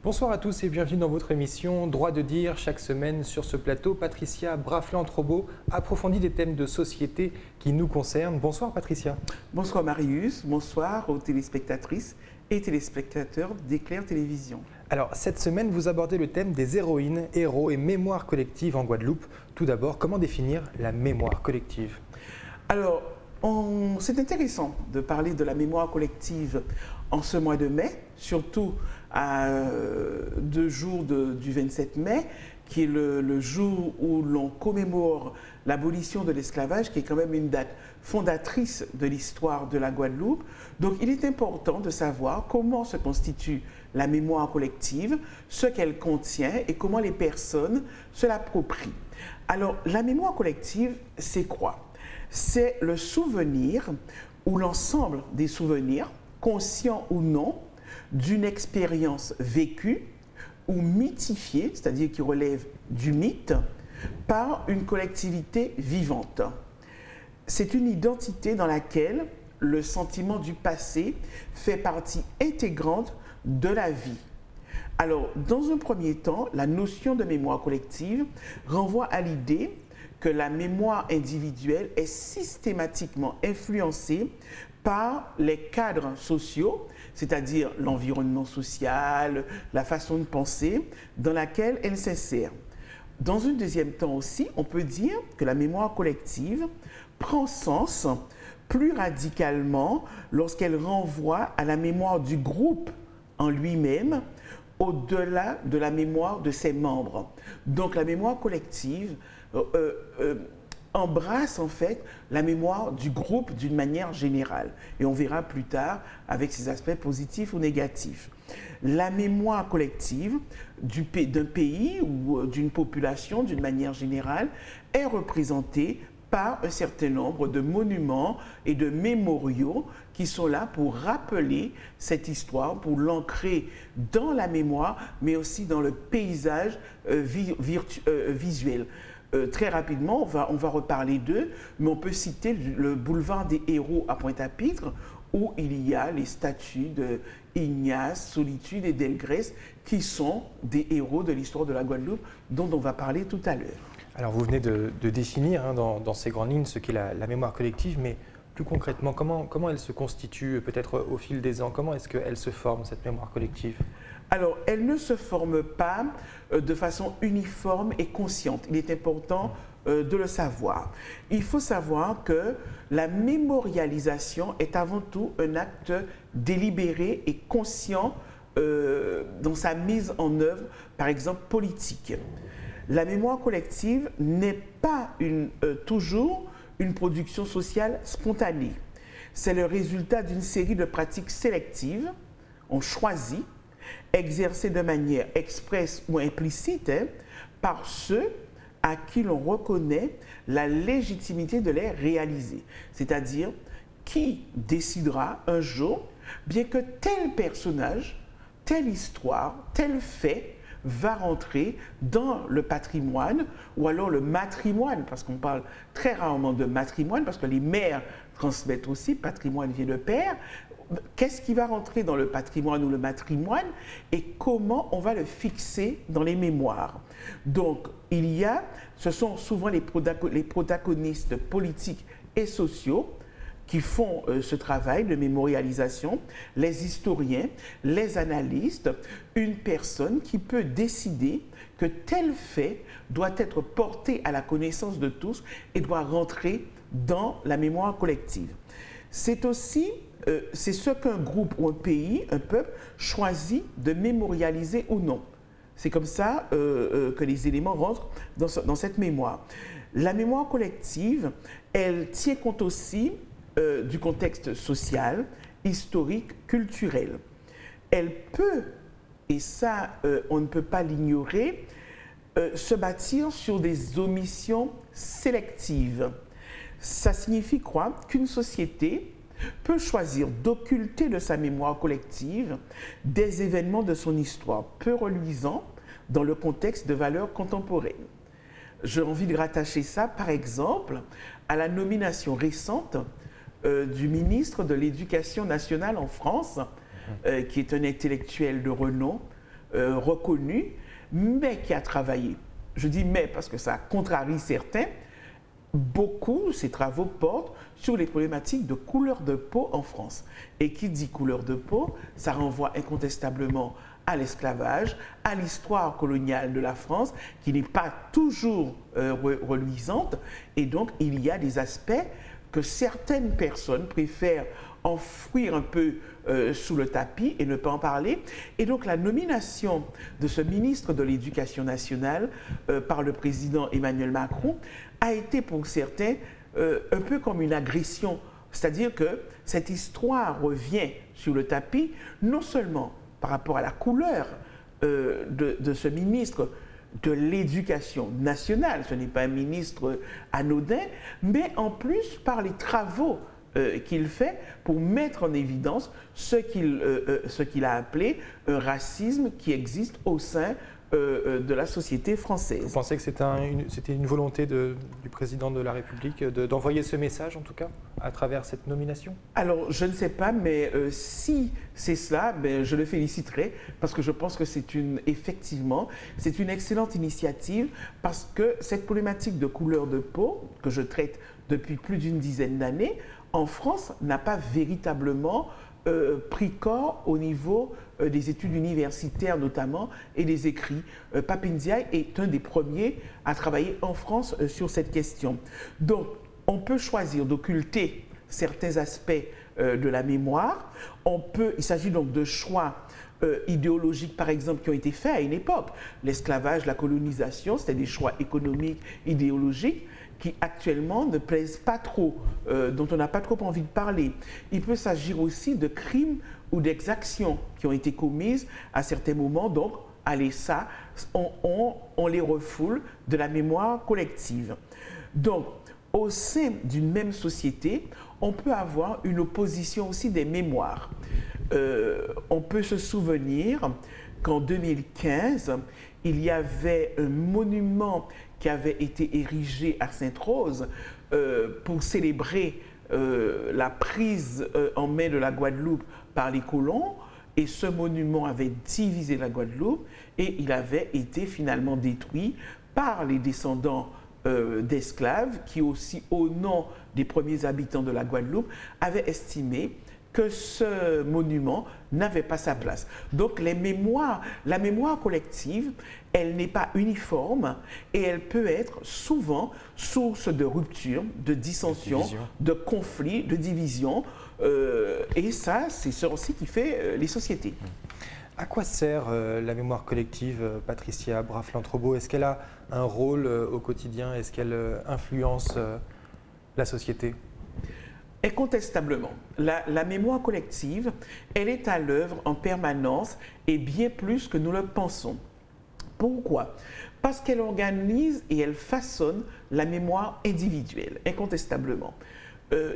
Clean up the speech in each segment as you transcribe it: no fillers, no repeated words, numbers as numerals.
Bonsoir à tous et bienvenue dans votre émission Droit de dire. Chaque semaine sur ce plateau, Patricia Brafland-Trobo approfondit des thèmes de société qui nous concernent. Bonsoir Patricia. Bonsoir Marius, bonsoir aux téléspectatrices et téléspectateurs d'Éclair Télévision. Alors cette semaine, vous abordez le thème des héroïnes, héros et mémoire collective en Guadeloupe. Tout d'abord, comment définir la mémoire collective? Alors, c'est intéressant de parler de la mémoire collective en ce mois de mai, surtout à 2 jours du 27 mai, qui est le jour où l'on commémore l'abolition de l'esclavage, qui est quand même une date fondatrice de l'histoire de la Guadeloupe. Donc il est important de savoir comment se constitue la mémoire collective, ce qu'elle contient et comment les personnes se l'approprient. Alors la mémoire collective, c'est quoi? C'est le souvenir ou l'ensemble des souvenirs, conscients ou non, d'une expérience vécue ou mythifiée, c'est-à-dire qui relève du mythe, par une collectivité vivante. C'est une identité dans laquelle le sentiment du passé fait partie intégrante de la vie. Alors, dans un premier temps, la notion de mémoire collective renvoie à l'idée que la mémoire individuelle est systématiquement influencée par les cadres sociaux, c'est-à-dire l'environnement social, la façon de penser dans laquelle elle s'insère. Dans un deuxième temps aussi, on peut dire que la mémoire collective prend sens plus radicalement lorsqu'elle renvoie à la mémoire du groupe en lui-même, au-delà de la mémoire de ses membres. Donc la mémoire collective embrasse en fait la mémoire du groupe d'une manière générale. Et on verra plus tard avec ses aspects positifs ou négatifs. La mémoire collective d'un pays ou d'une population d'une manière générale est représentée par un certain nombre de monuments et de mémoriaux qui sont là pour rappeler cette histoire, pour l'ancrer dans la mémoire, mais aussi dans le paysage visuel. Très rapidement, on va reparler d'eux, mais on peut citer le boulevard des Héros à Pointe-à-Pitre, où il y a les statues de Ignace, Solitude et Delgrès, qui sont des héros de l'histoire de la Guadeloupe, dont on va parler tout à l'heure. Alors vous venez de définir dans ces grandes lignes ce qu'est la mémoire collective, mais plus concrètement, comment elle se constitue peut-être au fil des ans? Comment est-ce qu'elle se forme, cette mémoire collective? Alors, elle ne se forme pas de façon uniforme et consciente. Il est important de le savoir. Il faut savoir que la mémorialisation est avant tout un acte délibéré et conscient dans sa mise en œuvre, par exemple politique. La mémoire collective n'est pas toujours une production sociale spontanée. C'est le résultat d'une série de pratiques sélectives, on choisit, exercées de manière expresse ou implicite par ceux à qui l'on reconnaît la légitimité de les réaliser. C'est-à-dire qui décidera un jour, bien que tel personnage, telle histoire, tel fait va rentrer dans le patrimoine ou alors le matrimoine, parce qu'on parle très rarement de matrimoine, parce que les mères transmettent aussi, patrimoine vient de père. Qu'est-ce qui va rentrer dans le patrimoine ou le matrimoine et comment on va le fixer dans les mémoires? Donc, ce sont souvent les protagonistes politiques et sociaux qui font ce travail de mémorialisation, les historiens, les analystes, une personne qui peut décider que tel fait doit être porté à la connaissance de tous et doit rentrer dans la mémoire collective. C'est ce qu'un groupe ou un pays, un peuple, choisit de mémorialiser ou non. C'est comme ça que les éléments rentrent dans cette mémoire. La mémoire collective, elle tient compte aussi du contexte social, historique, culturel. Elle peut, et ça on ne peut pas l'ignorer, se bâtir sur des omissions sélectives. Ça signifie quoi? Qu'une société peut choisir d'occulter de sa mémoire collective des événements de son histoire peu reluisants dans le contexte de valeurs contemporaines. J'ai envie de rattacher ça, par exemple, à la nomination récente du ministre de l'Éducation nationale en France, qui est un intellectuel de renom, reconnu, mais qui a travaillé. Je dis mais parce que ça contrarie certains. Beaucoup, ces travaux portent sur les problématiques de couleur de peau en France. Et qui dit couleur de peau, ça renvoie incontestablement à l'esclavage, à l'histoire coloniale de la France, qui n'est pas toujours reluisante. Et donc, il y a des aspects que certaines personnes préfèrent enfouir un peu sous le tapis et ne pas en parler. Et donc la nomination de ce ministre de l'Éducation nationale par le président Emmanuel Macron a été pour certains un peu comme une agression. C'est-à-dire que cette histoire revient sur le tapis, non seulement par rapport à la couleur de ce ministre de l'Éducation nationale, ce n'est pas un ministre anodin, mais en plus par les travaux qu'il fait pour mettre en évidence ce qu'il a appelé un racisme qui existe au sein de la société française. Vous pensez que c'était une volonté du président de la République d'envoyer ce message, en tout cas, à travers cette nomination? Alors, je ne sais pas, mais si c'est cela, ben, je le féliciterai parce que je pense que effectivement, c'est une excellente initiative parce que cette problématique de couleur de peau, que je traite depuis plus d'une dizaine d'années, en France, n'a pas véritablement pris corps au niveau des études universitaires notamment et des écrits. Pape Ndiaye est un des premiers à travailler en France sur cette question. Donc, on peut choisir d'occulter certains aspects de la mémoire. Il s'agit donc de choix idéologiques, par exemple, qui ont été faits à une époque. L'esclavage, la colonisation, c'était des choix économiques, idéologiques, qui actuellement ne plaisent pas trop, dont on n'a pas trop envie de parler. Il peut s'agir aussi de crimes ou d'exactions qui ont été commises à certains moments. Donc, allez, ça, on les refoule de la mémoire collective. Donc, au sein d'une même société, on peut avoir une opposition aussi des mémoires. On peut se souvenir qu'en 2015, il y avait un monument qui avait été érigé à Sainte-Rose pour célébrer la prise en main de la Guadeloupe par les colons. Et ce monument avait divisé la Guadeloupe et il avait été finalement détruit par les descendants d'esclaves qui aussi, au nom des premiers habitants de la Guadeloupe, avaient estimé que ce monument n'avait pas sa place. Donc la mémoire collective, elle n'est pas uniforme et elle peut être souvent source de rupture, de dissension, de conflit, de division. Et ça, c'est ce aussi qui fait les sociétés. À quoi sert la mémoire collective, Patricia Braflant-Robaut? Est-ce qu'elle a un rôle au quotidien? Est-ce qu'elle influence la société? Incontestablement, la mémoire collective, elle est à l'œuvre en permanence et bien plus que nous le pensons. Pourquoi? Parce qu'elle organise et elle façonne la mémoire individuelle, incontestablement.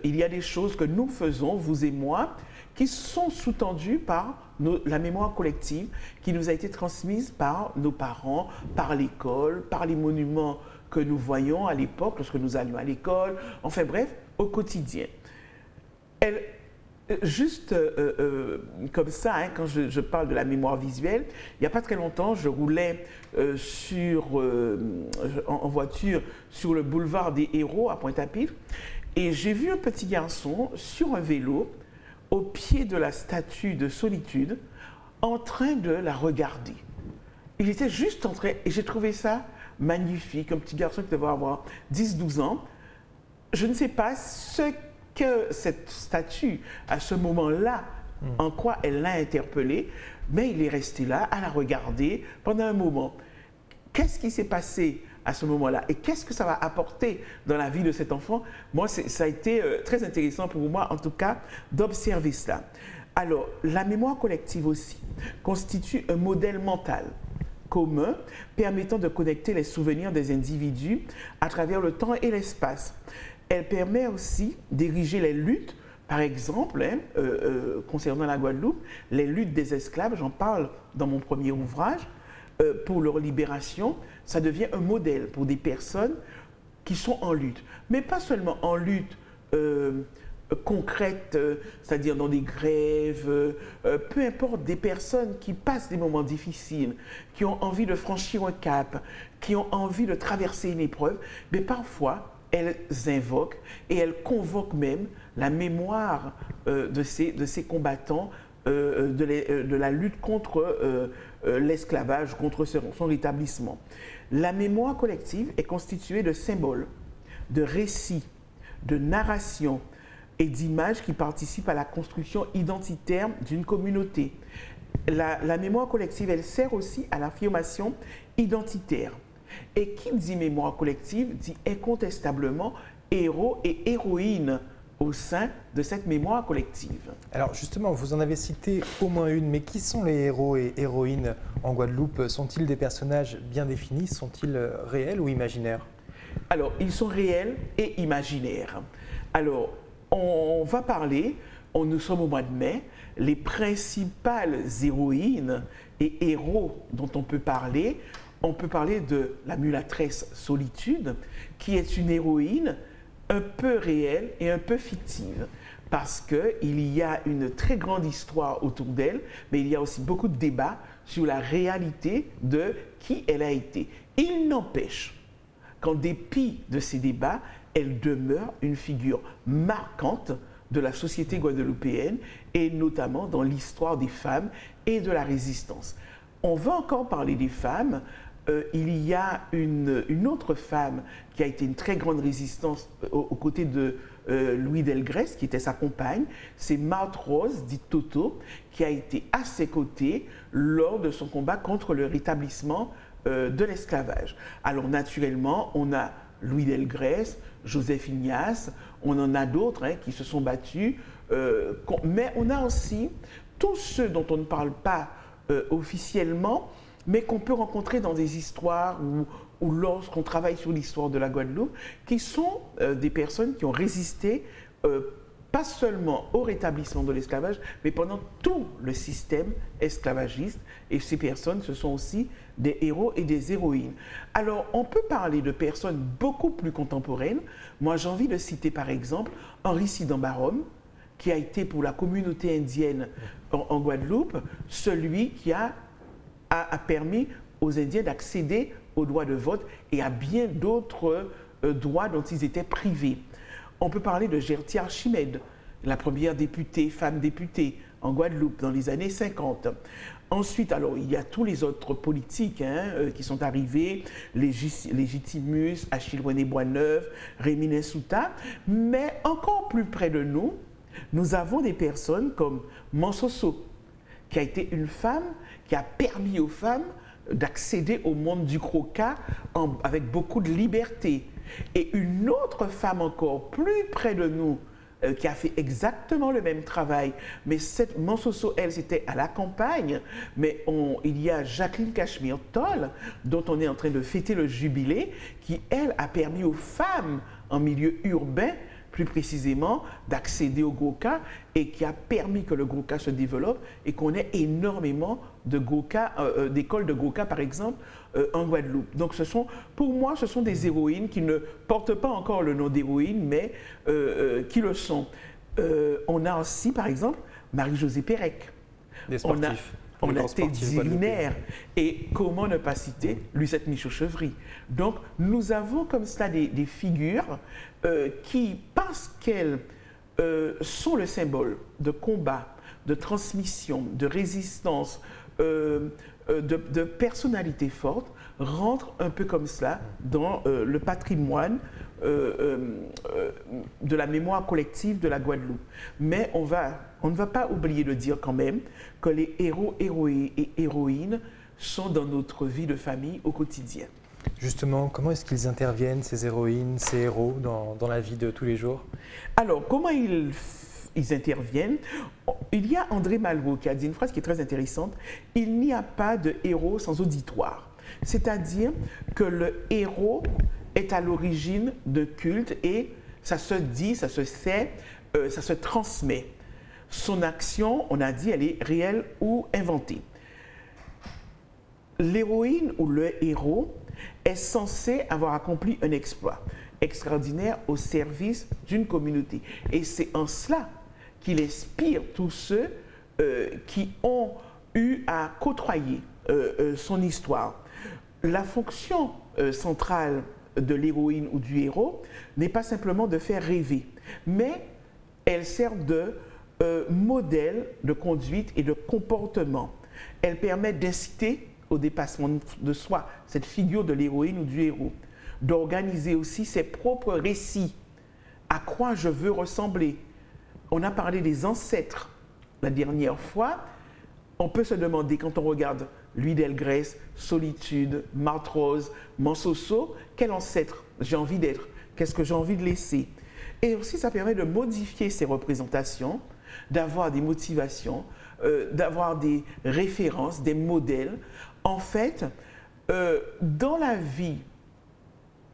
Il y a des choses que nous faisons, vous et moi, qui sont sous-tendues par la mémoire collective qui nous a été transmise par nos parents, par l'école, par les monuments que nous voyons à l'époque, lorsque nous allions à l'école, enfin bref, au quotidien. Juste comme ça, hein, quand je parle de la mémoire visuelle, il n'y a pas très longtemps, je roulais en voiture sur le boulevard des Héros à Pointe-à-Pitre et j'ai vu un petit garçon sur un vélo au pied de la statue de Solitude en train de la regarder. Il était juste en train, et j'ai trouvé ça magnifique, un petit garçon qui devait avoir 10-12 ans. Je ne sais pas ce que cette statue, à ce moment-là, en quoi elle l'a interpellé, mais il est resté là à la regarder pendant un moment. Qu'est-ce qui s'est passé à ce moment-là et qu'est-ce que ça va apporter dans la vie de cet enfant? Moi, ça a été très intéressant pour moi, en tout cas, d'observer cela. Alors, la mémoire collective aussi constitue un modèle mental commun permettant de connecter les souvenirs des individus à travers le temps et l'espace. Elle permet aussi d'ériger les luttes, par exemple, concernant la Guadeloupe, les luttes des esclaves, j'en parle dans mon premier ouvrage, pour leur libération, ça devient un modèle pour des personnes qui sont en lutte. Mais pas seulement en lutte concrètes, c'est-à-dire dans des grèves, peu importe, des personnes qui passent des moments difficiles, qui ont envie de franchir un cap, qui ont envie de traverser une épreuve, mais parfois elles invoquent et elles convoquent même la mémoire de ces combattants de la lutte contre l'esclavage, contre son rétablissement. La mémoire collective est constituée de symboles, de récits, de narrations et d'images qui participent à la construction identitaire d'une communauté. La mémoire collective, elle sert aussi à l'affirmation identitaire. Et qui dit mémoire collective dit incontestablement héros et héroïnes au sein de cette mémoire collective. Alors justement, vous en avez cité au moins une, mais qui sont les héros et héroïnes en Guadeloupe? Sont-ils des personnages bien définis? Sont-ils réels ou imaginaires? Alors, ils sont réels et imaginaires. Alors, on va parler, nous sommes au mois de mai, les principales héroïnes et héros dont on peut parler de la mulâtresse Solitude, qui est une héroïne un peu réelle et un peu fictive, parce qu'il y a une très grande histoire autour d'elle, mais il y a aussi beaucoup de débats sur la réalité de qui elle a été. Il n'empêche qu'en dépit de ces débats, elle demeure une figure marquante de la société guadeloupéenne et notamment dans l'histoire des femmes et de la résistance. On va encore parler des femmes. Il y a une autre femme qui a été une très grande résistance aux côtés de Louis Delgrès, qui était sa compagne. C'est Marthe Rose, dite Toto, qui a été à ses côtés lors de son combat contre le rétablissement de l'esclavage. Alors naturellement, on a Louis Delgrès, Joseph Ignace, on en a d'autres qui se sont battus, mais on a aussi tous ceux dont on ne parle pas officiellement, mais qu'on peut rencontrer dans des histoires ou lorsqu'on travaille sur l'histoire de la Guadeloupe, qui sont des personnes qui ont résisté pas seulement au rétablissement de l'esclavage, mais pendant tout le système esclavagiste. Et ces personnes, ce sont aussi des héros et des héroïnes. Alors, on peut parler de personnes beaucoup plus contemporaines. Moi, j'ai envie de citer par exemple Henri Sidambarom, qui a été pour la communauté indienne en Guadeloupe, celui qui a permis aux Indiens d'accéder au droit de vote et à bien d'autres droits dont ils étaient privés. On peut parler de Gertie Archimède, la première députée, femme députée en Guadeloupe dans les années 50. Ensuite, alors, il y a tous les autres politiques qui sont arrivés, Légitimus, Achille René Boisneuf, Rémy Nessouta, mais encore plus près de nous, nous avons des personnes comme Mansoso, qui a été une femme qui a permis aux femmes d'accéder au monde du croquat avec beaucoup de liberté. Et une autre femme encore plus près de nous, qui a fait exactement le même travail, mais cette Mansoso, elle, c'était à la campagne, mais il y a Jacqueline Cachemire Toll, dont on est en train de fêter le jubilé, qui, elle, a permis aux femmes en milieu urbain, plus précisément, d'accéder au Goka et qui a permis que le Goka se développe et qu'on ait énormément de Goka, d'écoles de Goka, par exemple, en Guadeloupe. Donc, pour moi, ce sont des héroïnes qui ne portent pas encore le nom d'héroïne, mais qui le sont. On a aussi, par exemple, Marie-Josée Pérec. Des sportifs. On a Teddy Riner. Et comment ne pas citer Lucette Michaud-Chevry. Donc, nous avons comme ça des figures qui, parce qu'elles sont le symbole de combat, de transmission, de résistance, de personnalité forte, rentrent un peu comme cela dans le patrimoine de la mémoire collective de la Guadeloupe. Mais on ne va pas oublier de dire quand même que les héros, héroïnes et héroïnes sont dans notre vie de famille au quotidien. Justement, comment est-ce qu'ils interviennent, ces héroïnes, ces héros, dans la vie de tous les jours? Alors, comment ils interviennent? Il y a André Malraux qui a dit une phrase qui est très intéressante. « Il n'y a pas de héros sans auditoire ». C'est-à-dire que le héros est à l'origine de culte et ça se dit, ça se sait, ça se transmet. Son action, on a dit, elle est réelle ou inventée. L'héroïne ou le héros est censé avoir accompli un exploit. extraordinaire au service d'une communauté. Et c'est en cela qu'il inspire tous ceux qui ont eu à côtoyer son histoire. La fonction centrale de l'héroïne ou du héros n'est pas simplement de faire rêver, mais elle sert de modèle de conduite et de comportement. Elle permet d'inciter au dépassement de soi, cette figure de l'héroïne ou du héros, d'organiser aussi ses propres récits. À quoi je veux ressembler? On a parlé des ancêtres la dernière fois. On peut se demander, quand on regarde Louis Delgrès, Solitude, Marthe Rose, Mansosso, quel ancêtre j'ai envie d'être? Qu'est-ce que j'ai envie de laisser? Et aussi, ça permet de modifier ces représentations, d'avoir des motivations, d'avoir des références, des modèles. En fait, dans la vie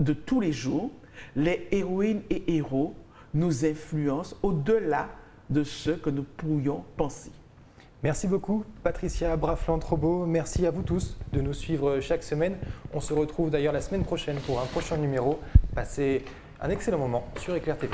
de tous les jours, les héroïnes et héros nous influencent au-delà de ce que nous pourrions penser. Merci beaucoup Patricia Brafland-Trobo, merci à vous tous de nous suivre chaque semaine. On se retrouve d'ailleurs la semaine prochaine pour un prochain numéro. Passez un excellent moment sur Éclair TV.